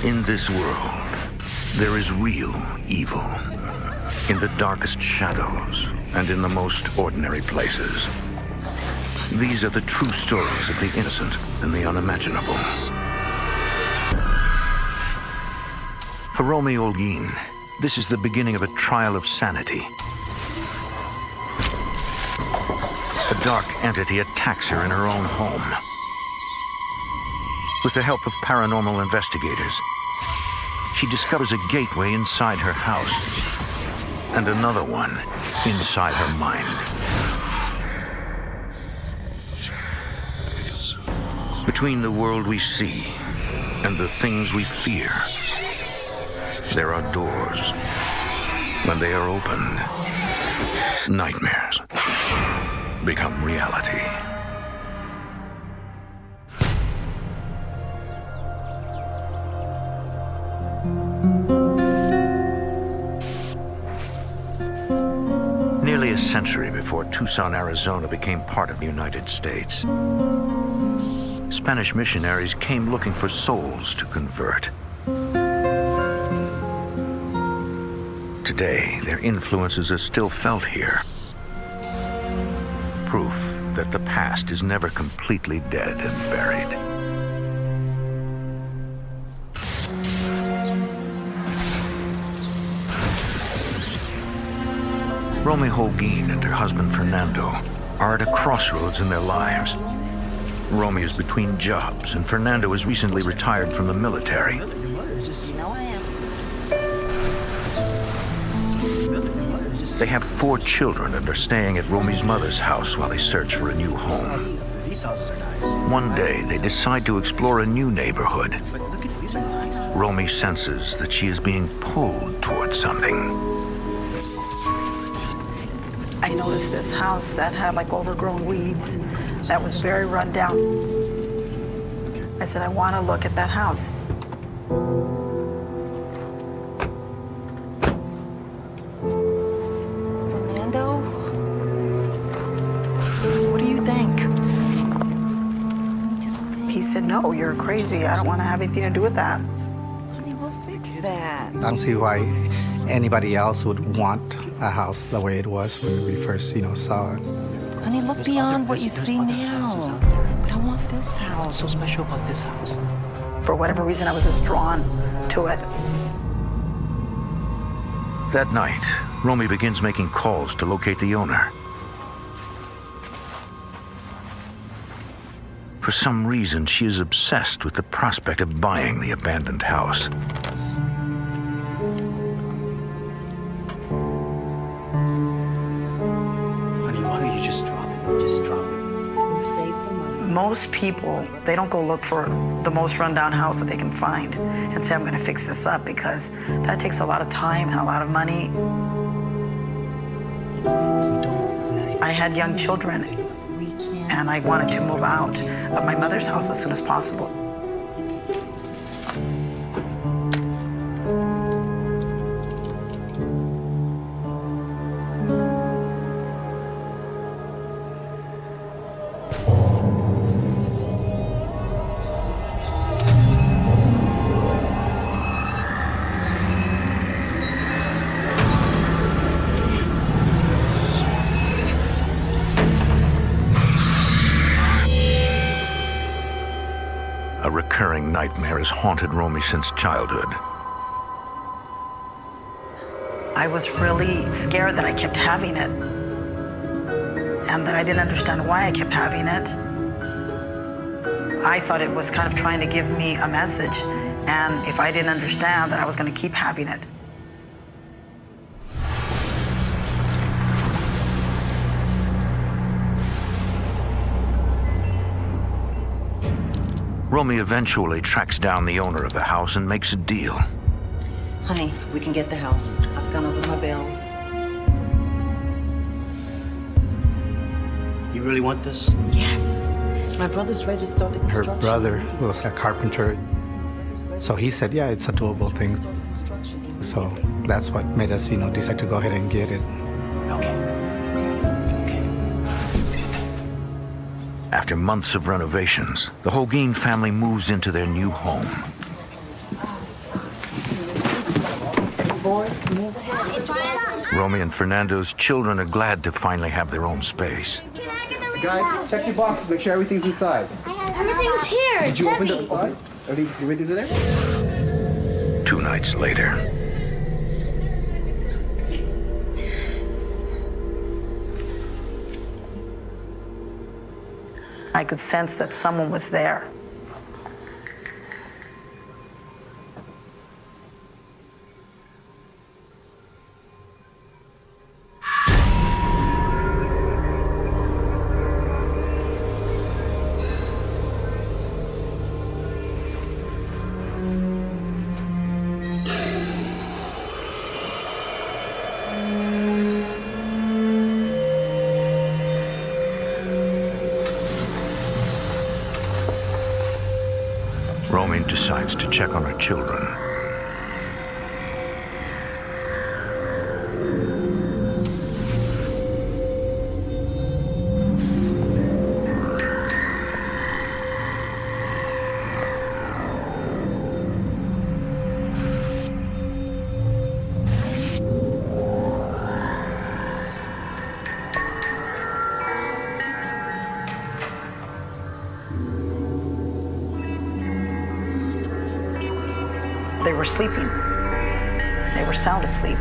In this world, there is real evil. In the darkest shadows and in the most ordinary places. These are the true stories of the innocent and the unimaginable. For Romy Holguin, this is the beginning of a trial of sanity. A dark entity attacks her in her own home. With the help of paranormal investigators, she discovers a gateway inside her house and another one inside her mind. Between the world we see and the things we fear, there are doors. When they are opened, nightmares become reality. Nearly a century before Tucson, Arizona became part of the United States, Spanish missionaries came looking for souls to convert. Today, their influences are still felt here. Proof that the past is never completely dead and buried. Romy Holguin and her husband Fernando are at a crossroads in their lives. Romy is between jobs, and Fernando is recently retired from the military. They have 4 children and are staying at Romy's mother's house while they search for a new home. One day, they decide to explore a new neighborhood. Romy senses that she is being pulled towards something. I noticed this house that had like overgrown weeds, that was very run down. I said, I want to look at that house. Fernando? What do you think? He said, no, you're crazy. I don't want to have anything to do with that. Honey, we'll fix that. I don't see why anybody else would want a house the way it was when we first, saw it. Honey, look beyond what you see now. But I want this house. What's so special about this house? For whatever reason, I was just drawn to it. That night, Romy begins making calls to locate the owner. For some reason, she is obsessed with the prospect of buying the abandoned house. Most people, they don't go look for the most rundown house that they can find and say, I'm going to fix this up, because that takes a lot of time and a lot of money. I had young children, and I wanted to move out of my mother's house as soon as possible. A recurring nightmare has haunted Romy since childhood. I was really scared that I kept having it, and that I didn't understand why I kept having it. I thought it was kind of trying to give me a message, and if I didn't understand, that I was going to keep having it. Romy eventually tracks down the owner of the house and makes a deal. Honey, we can get the house. I've gone over my bills. You really want this? Yes. My brother's ready to start the Her construction. brother was a carpenter, so he said, yeah, it's a doable thing. So that's what made us, decide to go ahead and get it. Okay. After months of renovations, the Holguin family moves into their new home. Romy and Fernando's children are glad to finally have their own space. Guys, check your boxes. Make sure everything's inside. Everything's here. Did you open the inside? Everything's in there? 2 nights later. I could sense that someone was there. Romy decides to check on her children. They were sleeping. They were sound asleep.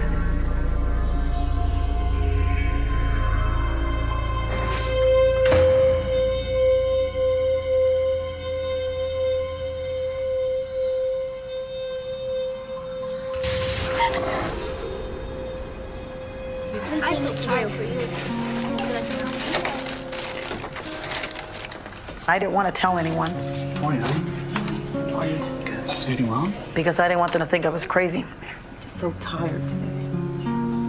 I feel sorry for you. I didn't want to tell anyone Morning, honey. Are you good? Is anything wrong? because I didn't want them to think I was crazy. I'm just so tired today.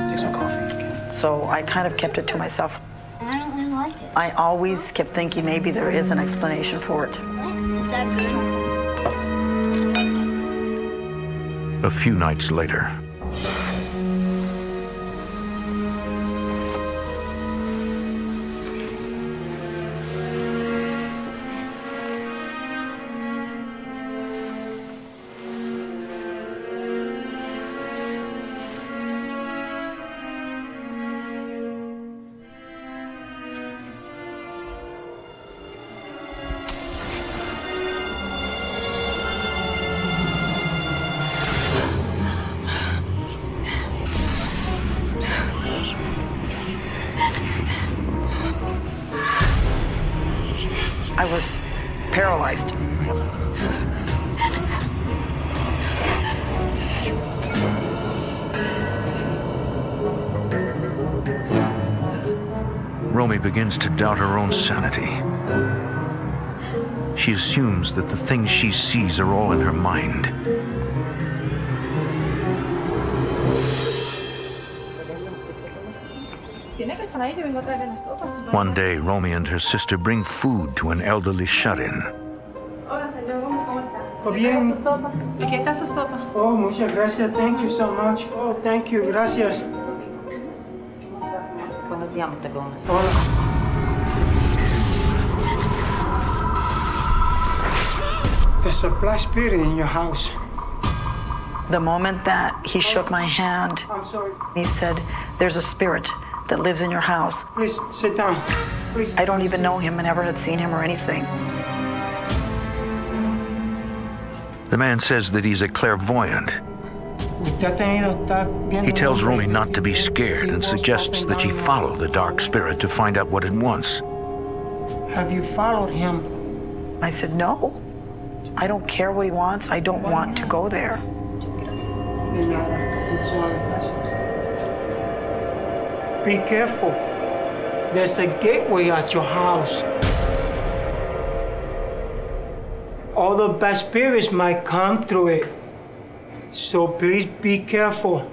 Take some coffee. So I kind of kept it to myself. I don't really like it. I always kept thinking maybe there is an explanation for it. Is that good? A few nights later. I was paralyzed. Romy begins to doubt her own sanity. She assumes that the things she sees are all in her mind. One day, Romy and her sister bring food to an elderly shut-in. Bien. ¿Y qué está su sopa? Oh, muchas gracias. Thank you so much. Oh, thank you. Gracias. Hola. There's a black spirit in your house. The moment that he shook my hand, I'm sorry. he said, "There's a spirit that lives in your house." Please sit down. Please. I don't even know him. I never had seen him or anything. The man says that he's a clairvoyant. He tells Romy not to be scared and suggests that she follow the dark spirit to find out what it wants. Have you followed him? I said, "No, I don't care what he wants. I don't want to go there." Be careful. There's a gateway at your house. All the bad spirits might come through it. So please be careful.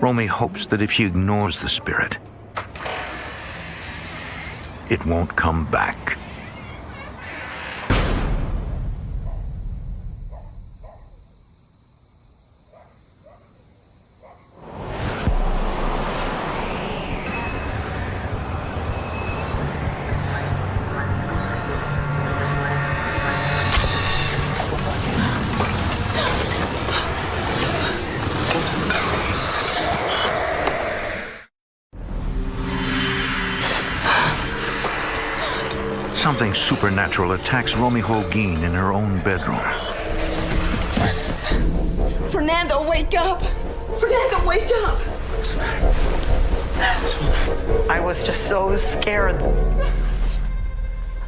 Romy hopes that if she ignores the spirit, it won't come back. Something supernatural attacks Romy Holguin in her own bedroom. Fernando, wake up! Fernando, wake up! I was just so scared.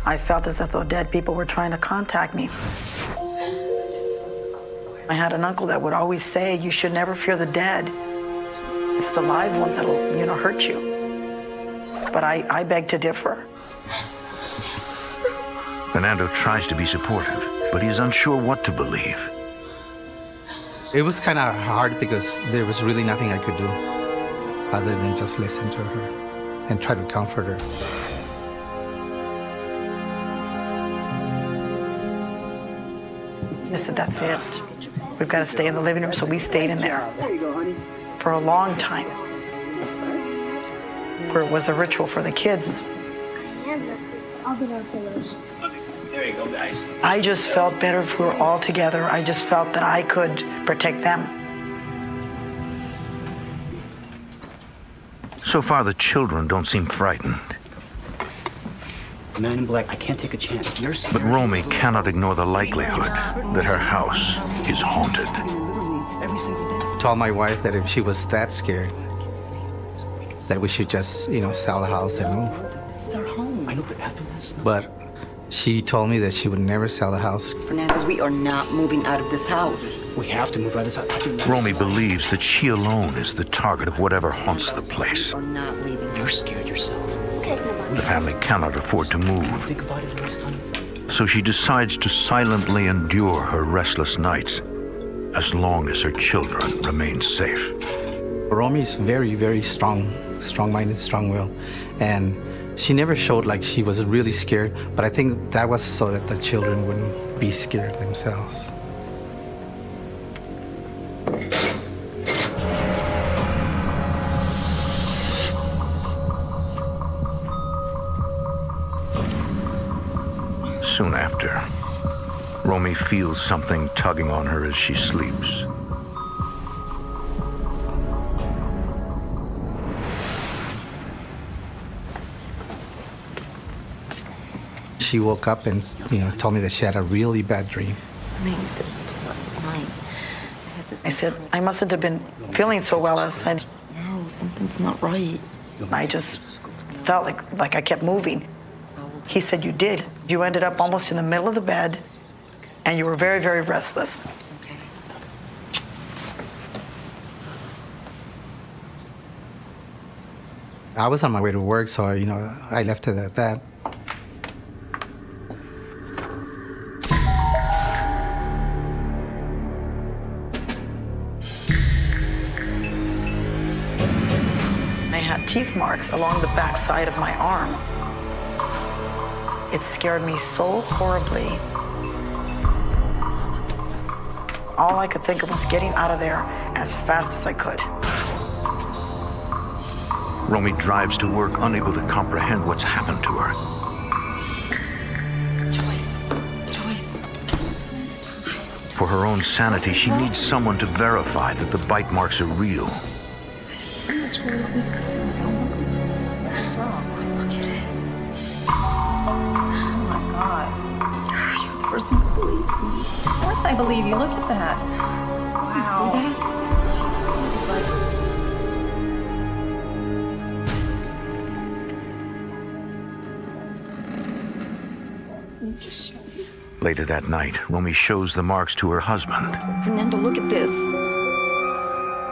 I felt as if though dead people were trying to contact me. I had an uncle that would always say, you should never fear the dead. It's the live ones that'll, hurt you. But I beg to differ. Fernando tries to be supportive, but he is unsure what to believe. It was kind of hard because there was really nothing I could do other than just listen to her and try to comfort her. I said, that's it. We've got to stay in the living room, so we stayed in there for a long time. Where it was a ritual for the kids. I'll get our pillows. There you go, guys. I just felt better if we were all together. I just felt that I could protect them. So far, the children don't seem frightened. Man in black, I can't take a chance. You're But Romy cannot ignore the likelihood that her house is haunted. every single day. Told my wife that if she was that scared, that we should just, sell the house and move. This is our home. I know, but after this, But she told me that she would never sell the house. Fernando, we are not moving out of this house. we have to move out of this house. Romy believes that she alone is the target of whatever haunts the place. We're not leaving. You're scared yourself. The family cannot afford to move, Think about it next time. so she decides to silently endure her restless nights as long as her children remain safe. Romy's very, very strong-minded, strong-willed, and she never showed like she was really scared, but I think that was so that the children wouldn't be scared themselves. Soon after, Romy feels something tugging on her as she sleeps. She woke up and, told me that she had a really bad dream. I made this last night. I said, I mustn't have been feeling so well. I said, No, something's not right. I just felt like I kept moving. He said, you did. You ended up almost in the middle of the bed, and you were very, very restless. Okay. I was on my way to work, so, I left it at that. I had teeth marks along the back side of my arm. It scared me so horribly. All I could think of was getting out of there as fast as I could. Romy drives to work, unable to comprehend what's happened to her. Joyce. For her own sanity, she needs someone to verify that the bite marks are real. So much more that we could see. What's wrong? Look at it. Oh my God. You're the first one who believes me. Of course I believe you. Look at that. You see that? Just show me. Later that night, Romy shows the marks to her husband. Fernando, look at this.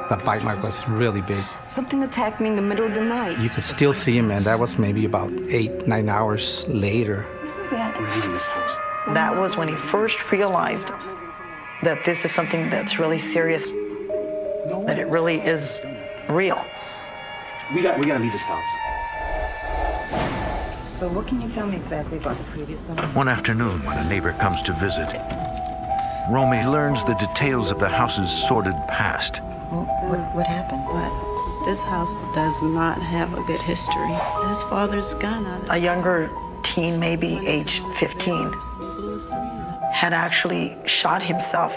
The bite mark was really big. Something attacked me in the middle of the night. You could still see him, and that was maybe about 8-9 hours later. We're leaving this house. That was when he first realized that this is something that's really serious, that it really is real. We gotta leave this house. So what can you tell me exactly about the previous owner? One afternoon, when a neighbor comes to visit, Romy learns the details of the house's sordid past. What happened? What? This house does not have a good history. His father's gun on it. A younger teen, maybe age 15, had actually shot himself.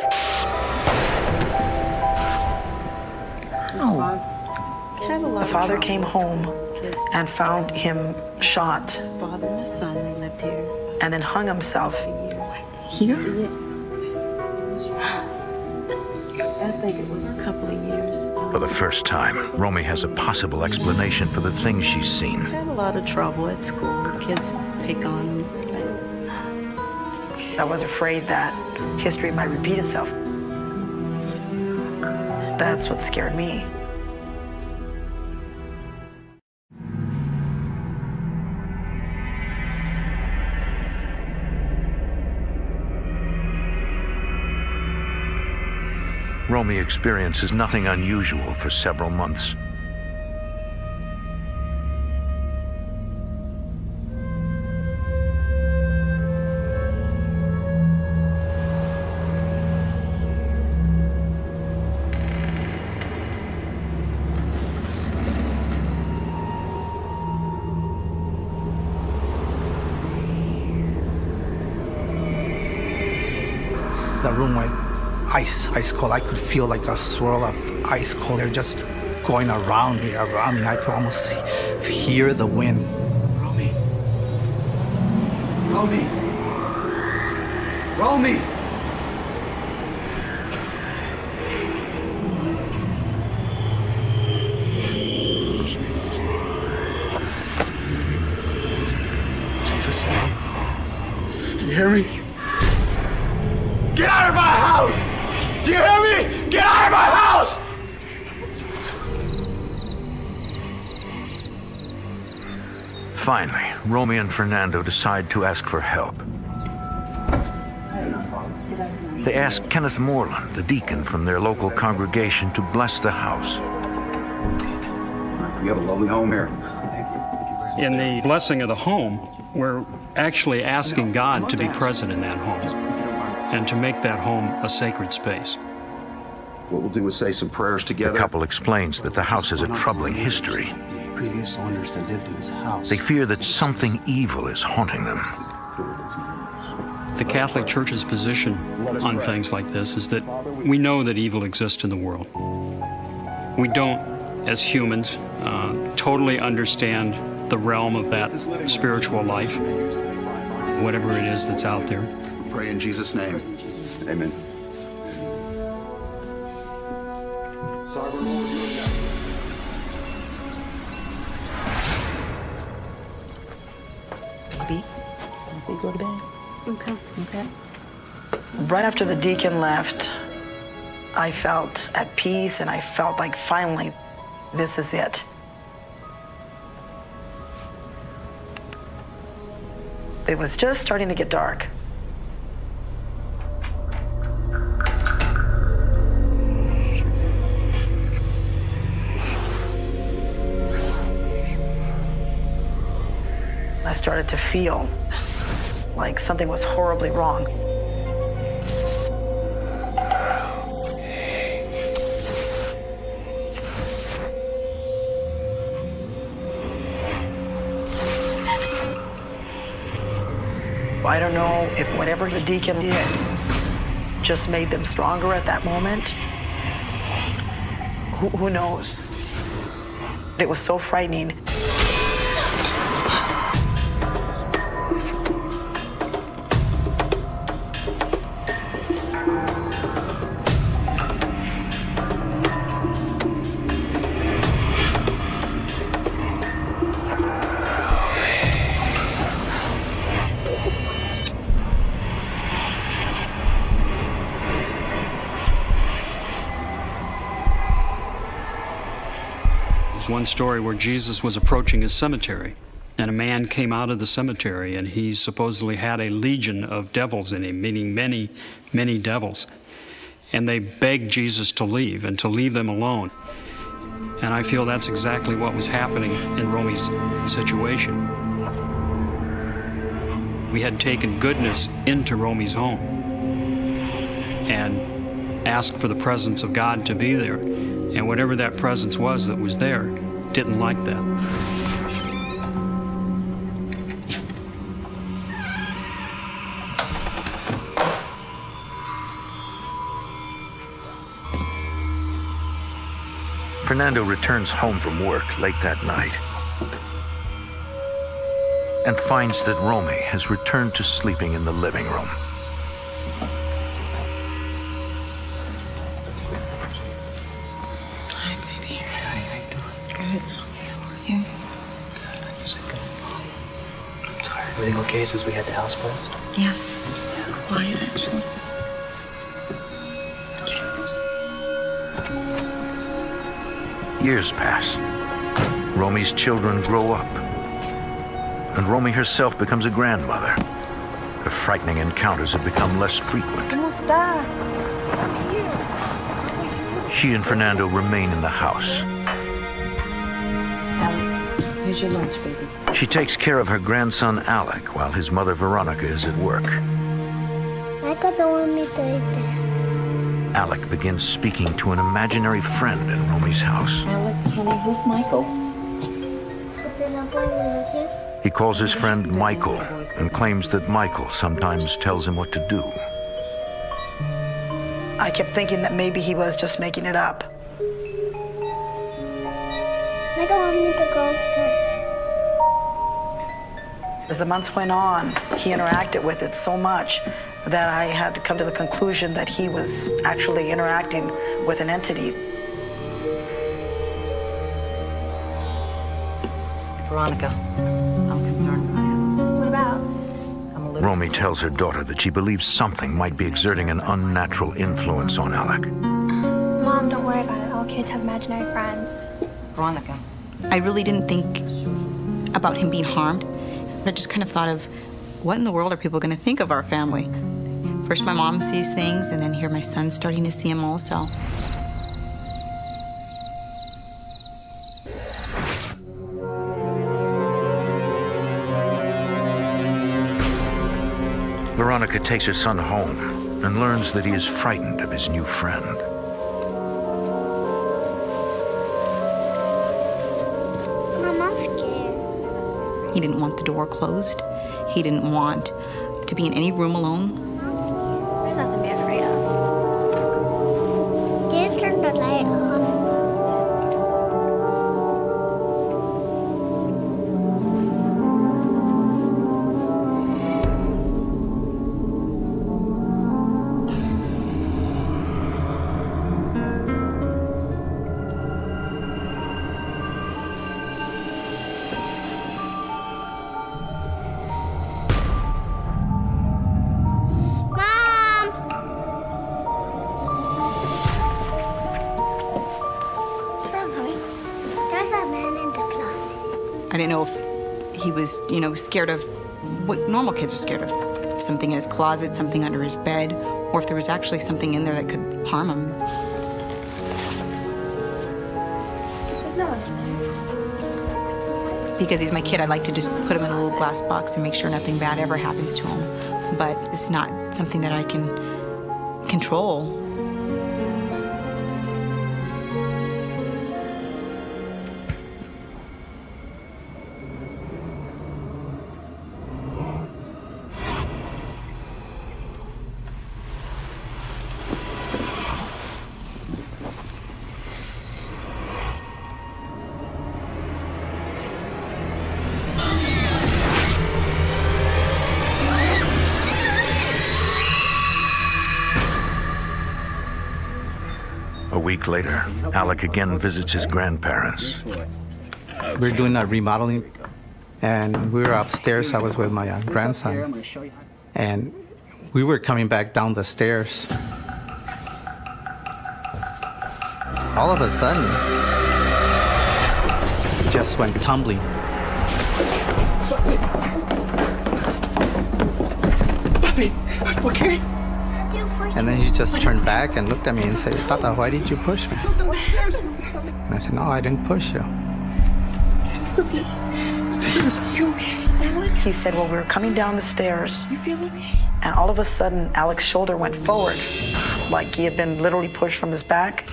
No. Had a lot The of father trouble came at home school. Kids, and found him shot his father and his son, they lived here and then hung himself. Here? I think it was a couple of years. For the first time, Romy has a possible explanation for the things she's seen. Had a lot of trouble at school. Kids pick on him. I was afraid that history might repeat itself. That's what scared me. Romy experiences nothing unusual for several months. The room went ice cold. I could feel like a swirl of ice cold. They're just going around me. I could almost hear the wind. Romy. Romy. Romy. Jesus' name. You hear me? Get out of my house! Do you hear me? Get out of my house! Finally, Romy and Fernando decide to ask for help. They ask Kenneth Moreland, the deacon from their local congregation, to bless the house. You have a lovely home here. In the blessing of the home, we're actually asking God to be present in that home and to make that home a sacred space. What we'll do is say some prayers The together. couple explains that the house has a troubling history. Previous owners that lived in this house. They fear that something evil is haunting them. The Catholic Church's position on things like this is that we know that evil exists in the world. We don't, as humans, totally understand the realm of that spiritual life, whatever it is that's out there. Pray in Jesus' name. Amen. Go to bed. Okay. Right after the deacon left, I felt at peace and I felt like finally, this is it. It was just starting to get dark. I started to feel like something was horribly wrong. I don't know if whatever the deacon did just made them stronger at that moment. Who knows? It was so frightening. One story where Jesus was approaching his cemetery, and a man came out of the cemetery, and he supposedly had a legion of devils in him, meaning many, many devils. And they begged Jesus to leave and to leave them alone. And I feel that's exactly what was happening in Romy's situation. We had taken goodness into Romy's home and asked for the presence of God to be there. And whatever that presence was that was there, didn't like that. Fernando returns home from work late that night and finds that Romy has returned to sleeping in the living room. Hi, baby. Hi, how you doing? Good. How are you? Good. I just think I'm tired. Everything okay since we had the house buzz? Yes. It's quiet, actually. Years pass. Romy's children grow up, and Romy herself becomes a grandmother. Her frightening encounters have become less frequent. She and Fernando remain in the house. Alec, here's your lunch, baby. She takes care of her grandson Alec while his mother Veronica is at work. Michael don't want me to eat this. Alec begins speaking to an imaginary friend in Romy's house. Alec, honey, who's Michael? Is it a boy with you? He calls his friend Michael and claims that Michael sometimes tells him what to do. I kept thinking that maybe he was just making it up. Michael want me to go upstairs. As the months went on, he interacted with it so much that I had to come to the conclusion that he was actually interacting with an entity. Veronica, I'm concerned I am. What about? I'm a little Romy tells her daughter that she believes something might be exerting an unnatural influence on Alec. Mom, don't worry about it. All kids have imaginary friends. Veronica. I really didn't think about him being harmed. I just kind of thought of, what in the world are people going to think of our family? First my mom sees things, and then here my son's starting to see them also. Veronica takes her son home and learns that he is frightened of his new friend. Mom, I'm scared. He didn't want the door closed. He didn't want to be in any room alone. There's nothing to be afraid of. Just turn the light on. I didn't know if he was, scared of what normal kids are scared of. Something in his closet, something under his bed, or if there was actually something in there that could harm him. There's no one in there. Because he's my kid, I'd like to just put him in a little glass box and make sure nothing bad ever happens to him. But it's not something that I can control. A week later, Alec again visits his grandparents. We're doing a remodeling, and we were upstairs. I was with my grandson, and we were coming back down the stairs. All of a sudden, he just went tumbling. Papi, okay? And then he just turned back and looked at me and said, "Tata, why did you push me?" And I said, "No, I didn't push you." Stairs, are you okay? He said, well, we were coming down the stairs, You feel okay? and all of a sudden, Alec's shoulder went forward, like he had been literally pushed from his back.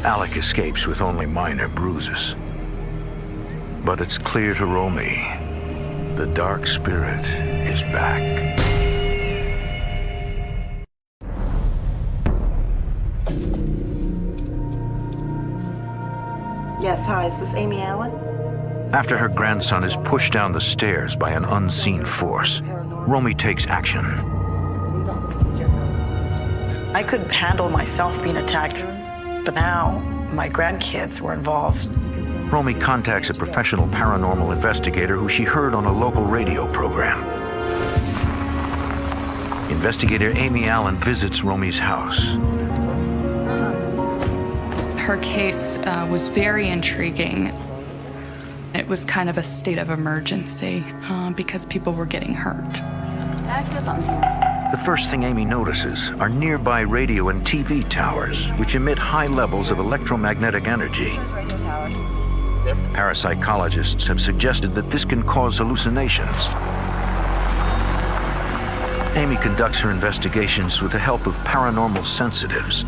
Alec escapes with only minor bruises. But it's clear to Romy, the dark spirit is back. Hi, is this Amy Allen? After her grandson is pushed down the stairs by an unseen force, Romy takes action. I could handle myself being attacked, but now my grandkids were involved. Romy contacts a professional paranormal investigator who she heard on a local radio program. Investigator Amy Allen visits Romy's house. Her case was very intriguing. It was kind of a state of emergency because people were getting hurt. The first thing Amy notices are nearby radio and TV towers, which emit high levels of electromagnetic energy. Parapsychologists have suggested that this can cause hallucinations. Amy conducts her investigations with the help of paranormal sensitives.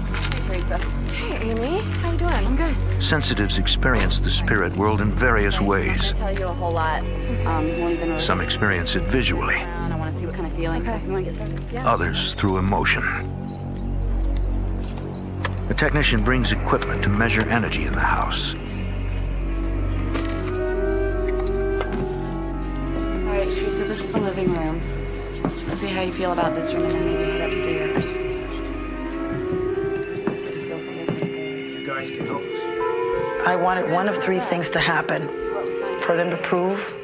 Hey, Amy. How you doing? I'm good. Sensitives experience the spirit world in various ways. I tell you a whole lot. Won't even Some experience it visually, I want to see what kind of feeling. Okay. You want to get started? Yeah. others through emotion. The technician brings equipment to measure energy in the house. All right, Teresa, this is the living room. See how you feel about this room and then maybe head upstairs. You guys can help us. I wanted one of three things to happen. For them to prove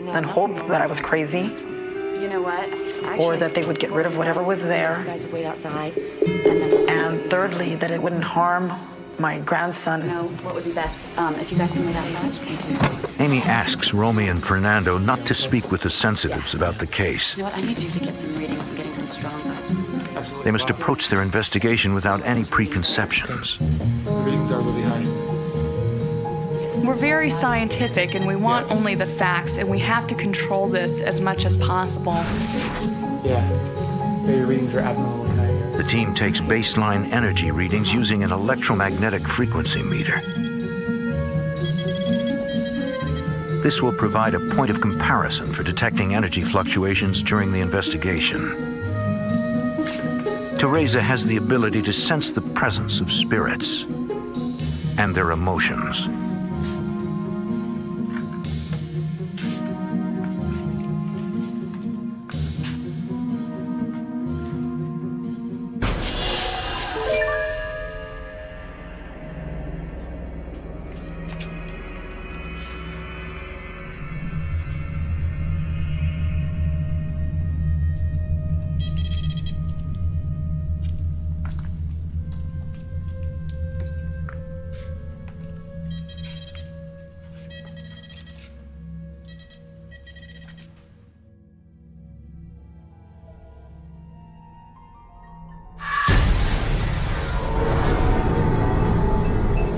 and hope that I was crazy, You know what? or that they would get rid of whatever was You there, guys would wait outside. And and thirdly, that it wouldn't harm my grandson. know what would be best if you guys can wait outside. Amy asks Romy and Fernando not to speak with the sensitives about the case. You know what? I need you to get some readings. I'm getting some strong vibes. They must approach their investigation without any preconceptions. The readings are really high. We're very scientific and we want only the facts, and we have to control this as much as possible. Yeah, your readings are abnormally high here. The team takes baseline energy readings using an electromagnetic frequency meter. This will provide a point of comparison for detecting energy fluctuations during the investigation. Teresa has the ability to sense the presence of spirits and their emotions.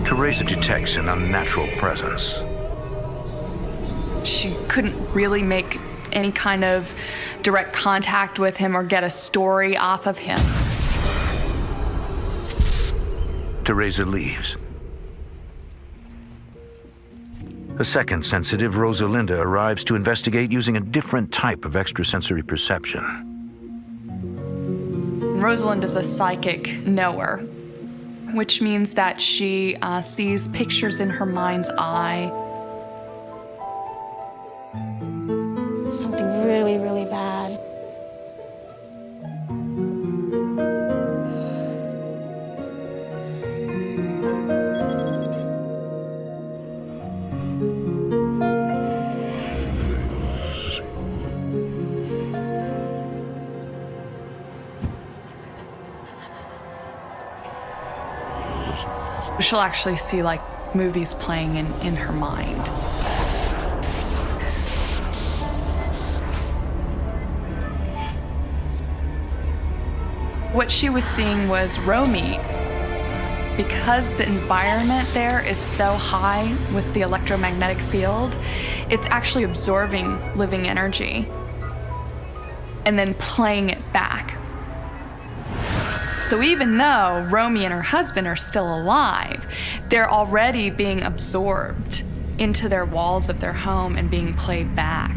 Teresa detects an unnatural presence. She couldn't really make any kind of direct contact with him or get a story off of him. Teresa leaves. A second sensitive, Rosalinda, arrives to investigate using a different type of extrasensory perception. Rosalind is a psychic knower, which means that she sees pictures in her mind's eye. Something really, really bad. She'll actually see like movies playing in her mind. What she was seeing was Romy. Because the environment there is so high with the electromagnetic field, it's actually absorbing living energy and then playing it back. So even though Romy and her husband are still alive, they're already being absorbed into their walls of their home and being played back.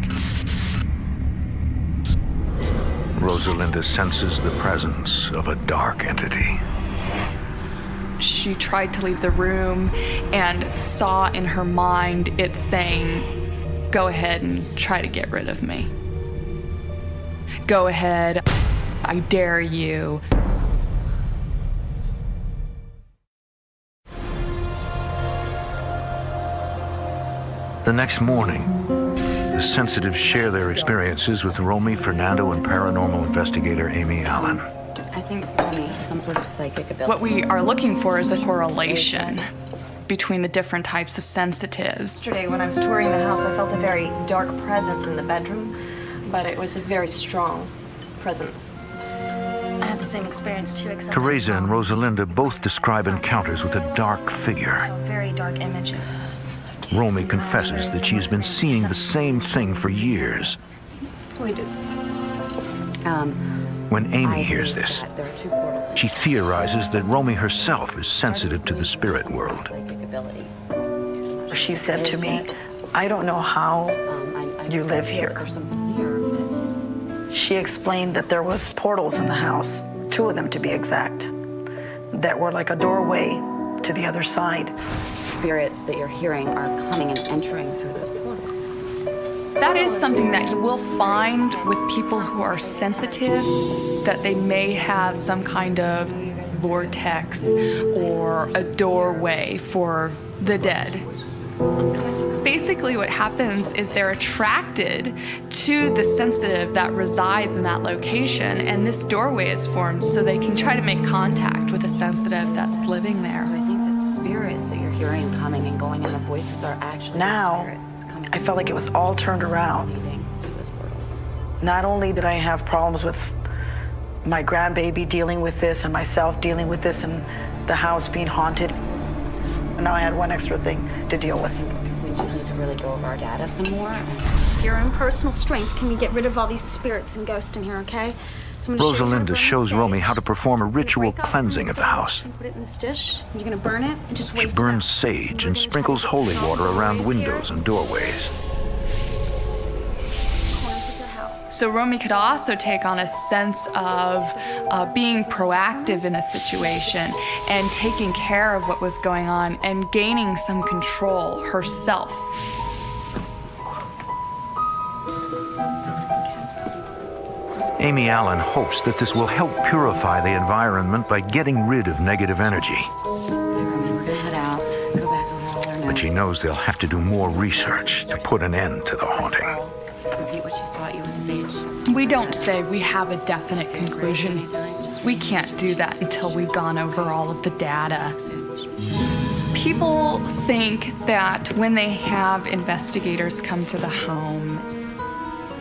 Rosalinda senses the presence of a dark entity. she tried to leave the room and saw in her mind it saying, "Go ahead and try to get rid of me. Go ahead, I dare you." The next morning, the sensitives share their experiences with Romy, Fernando, and paranormal investigator Amy Allen. I think Romy has some sort of psychic ability. What we are looking for is a correlation between the different types of sensitives. Yesterday, when I was touring the house, I felt a very dark presence in the bedroom, but it was a very strong presence. I had the same experience too, except Teresa and Rosalinda both describe encounters with a dark figure. some very dark images. Romy confesses that she has been seeing the same thing for years. When Amy hears this, she theorizes that Romy herself is sensitive to the spirit world. She said to me, "I don't know how you live here." She explained that there was portals in the house, 2 of them to be exact, that were like a doorway to the other side. Spirits that you're hearing are coming and entering through those portals. That is something that you will find with people who are sensitive, that they may have some kind of vortex or a doorway for the dead. Basically what happens is they're attracted to the sensitive that resides in that location, and this doorway is formed so they can try to make contact with a sensitive that's living there. So I think that spirits that you're hearing coming and going, and the voices are actually Now, spirits coming. I felt like it was all turned around. Through those portals. Not only did I have problems with my grandbaby dealing with this and myself dealing with this and the house being haunted, now I had one extra thing to deal with. We just need to really go over our data some more. Your own personal strength, can we get rid of all these spirits and ghosts in here, okay? So I'm gonna show you how to Rosalinda burn shows sage. Romy how to perform a ritual Break off some cleansing of the sage house. and put it in this dish. You're gonna burn it and just wait. She burns sage and sprinkles holy water around windows and doorways. So Romy could also take on a sense of being proactive in a situation and taking care of what was going on and gaining some control herself. Amy Allen hopes that this will help purify the environment by getting rid of negative energy. We're gonna head out, go back over all our notes. But she knows they'll have to do more research to put an end to the haunting. Repeat what she's taught you with the sage. We don't say we have a definite conclusion. We can't do that until we've gone over all of the data. People think that when they have investigators come to the home,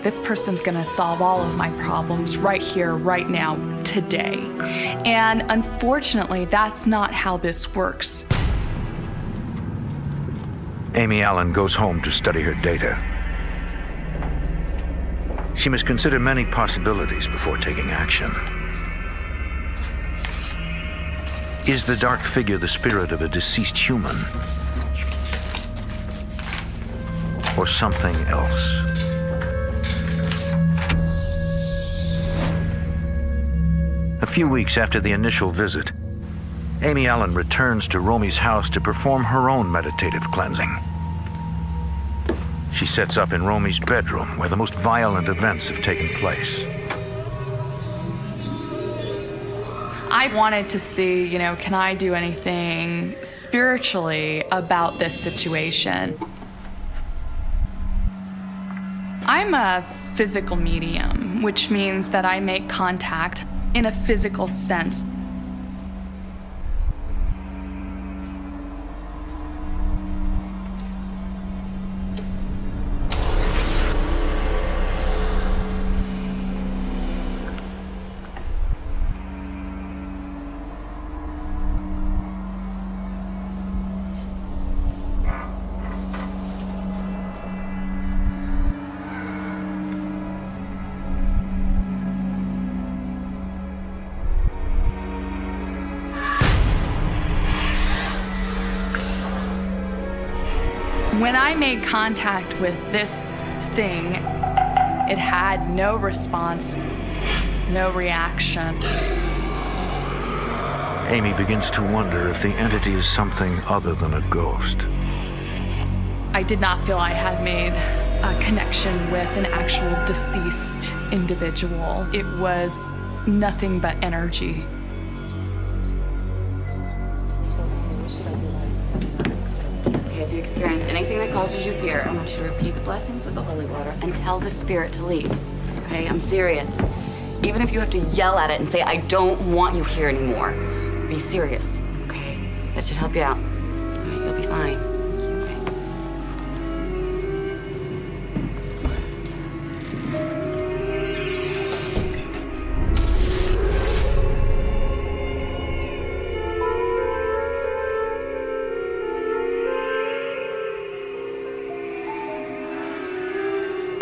this person's gonna solve all of my problems right here, right now, today. And unfortunately, that's not how this works. Amy Allen goes home to study her data. She must consider many possibilities before taking action. Is the dark figure the spirit of a deceased human? Or something else? A few weeks after the initial visit, Amy Allen returns to Romy's house to perform her own meditative cleansing. She sets up in Romy's bedroom where the most violent events have taken place. I wanted to see, can I do anything spiritually about this situation? I'm a physical medium, which means that I make contact in a physical sense. When I made contact with this thing, it had no response, no reaction. Amy begins to wonder if the entity is something other than a ghost. I did not feel I had made a connection with an actual deceased individual. It was nothing but energy. Okay, if you experience anything that causes you fear, I want you to repeat the blessings with the holy water and tell the spirit to leave. Okay, I'm serious. Even if you have to yell at it and say, I don't want you here anymore. Be serious, okay? That should help you out. All right, you'll be fine.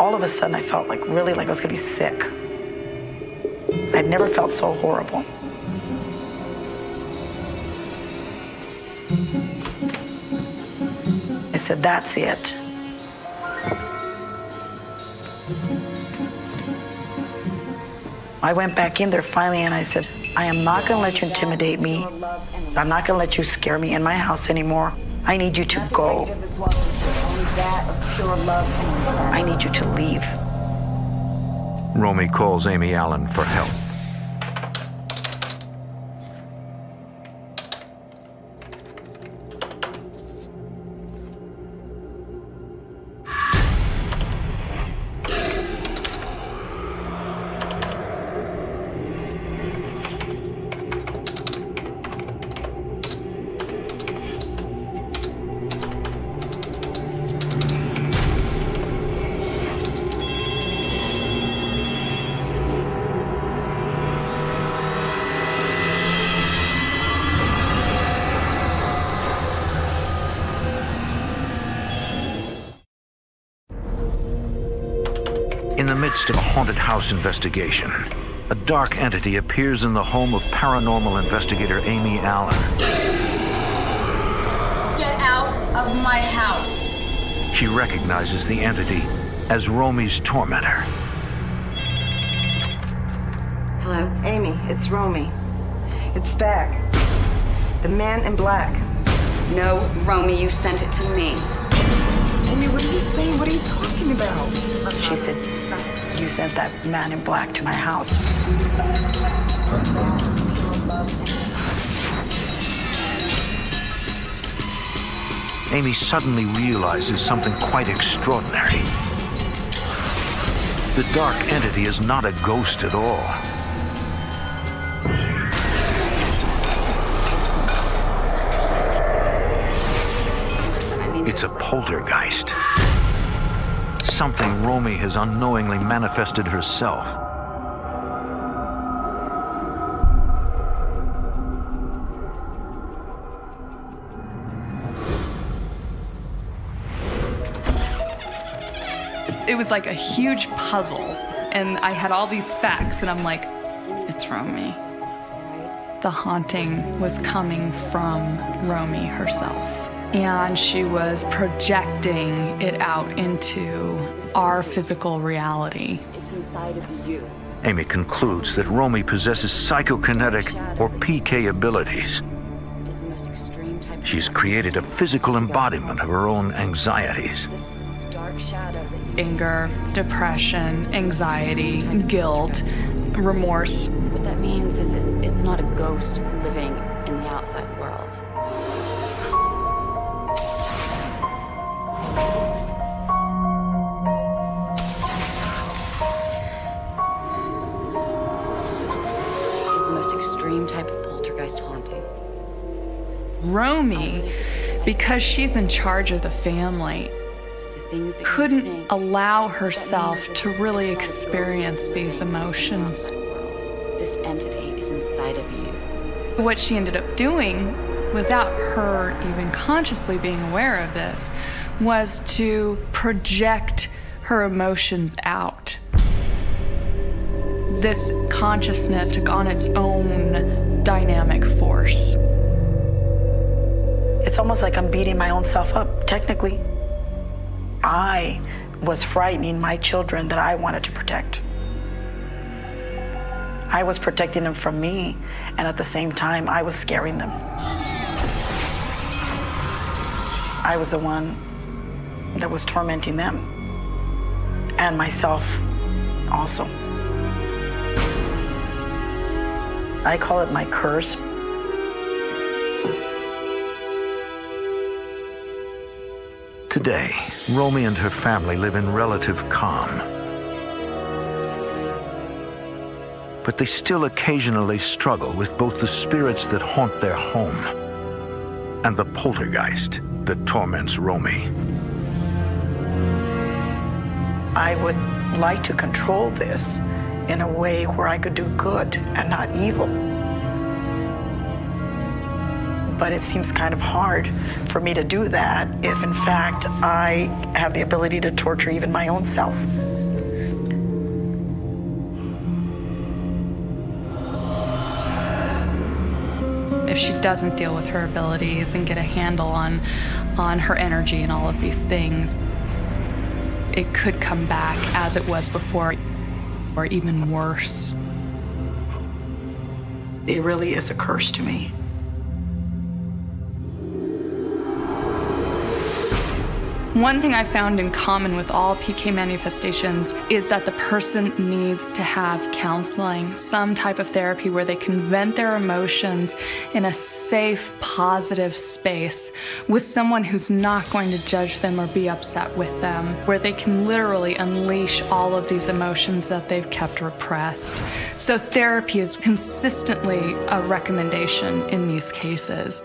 All of a sudden, I felt like really like I was gonna be sick. I'd never felt so horrible. I said, that's it. I went back in there finally and I said, I am not gonna let you intimidate me. I'm not gonna let you scare me in my house anymore. I need you to go. I need you to leave. Romy calls Amy Allen for help. In the midst of a haunted house investigation, a dark entity appears in the home of paranormal investigator Amy Allen. Get out of my house. She recognizes the entity as Romy's tormentor. Hello? Amy, it's Romy. It's back. The man in black. No, Romy, you sent it to me. Amy, what are you saying? What are you talking about? She said, you sent that man in black to my house. Amy suddenly realizes something quite extraordinary. The dark entity is not a ghost at all. It's a poltergeist. Something Romy has unknowingly manifested herself. It was like a huge puzzle, and I had all these facts, and I'm like, it's Romy. The haunting was coming from Romy herself. And she was projecting it out into our physical reality. It's inside of you. Amy concludes that Romy possesses psychokinetic or PK abilities. She's created a physical embodiment of her own anxieties. Anger, depression, anxiety, guilt, remorse. What that means is it's not a ghost living in the outside world. Extreme type of poltergeist haunting. Romy, because she's in charge of the family, couldn't allow herself to really experience these emotions. This entity is inside of you. What she ended up doing, without her even consciously being aware of this, was to project her emotions out. This consciousness took on its own dynamic force. It's almost like I'm beating my own self up, technically. I was frightening my children that I wanted to protect. I was protecting them from me, and at the same time, I was scaring them. I was the one that was tormenting them, and myself also. I call it my curse. Today, Romy and her family live in relative calm. But they still occasionally struggle with both the spirits that haunt their home and the poltergeist that torments Romy. I would like to control this in a way where I could do good and not evil. But it seems kind of hard for me to do that if, in fact, I have the ability to torture even my own self. If she doesn't deal with her abilities and get a handle on her energy and all of these things, it could come back as it was before, or even worse. It really is a curse to me. One thing I found in common with all PK manifestations is that the person needs to have counseling, some type of therapy where they can vent their emotions in a safe, positive space with someone who's not going to judge them or be upset with them, where they can literally unleash all of these emotions that they've kept repressed. So therapy is consistently a recommendation in these cases.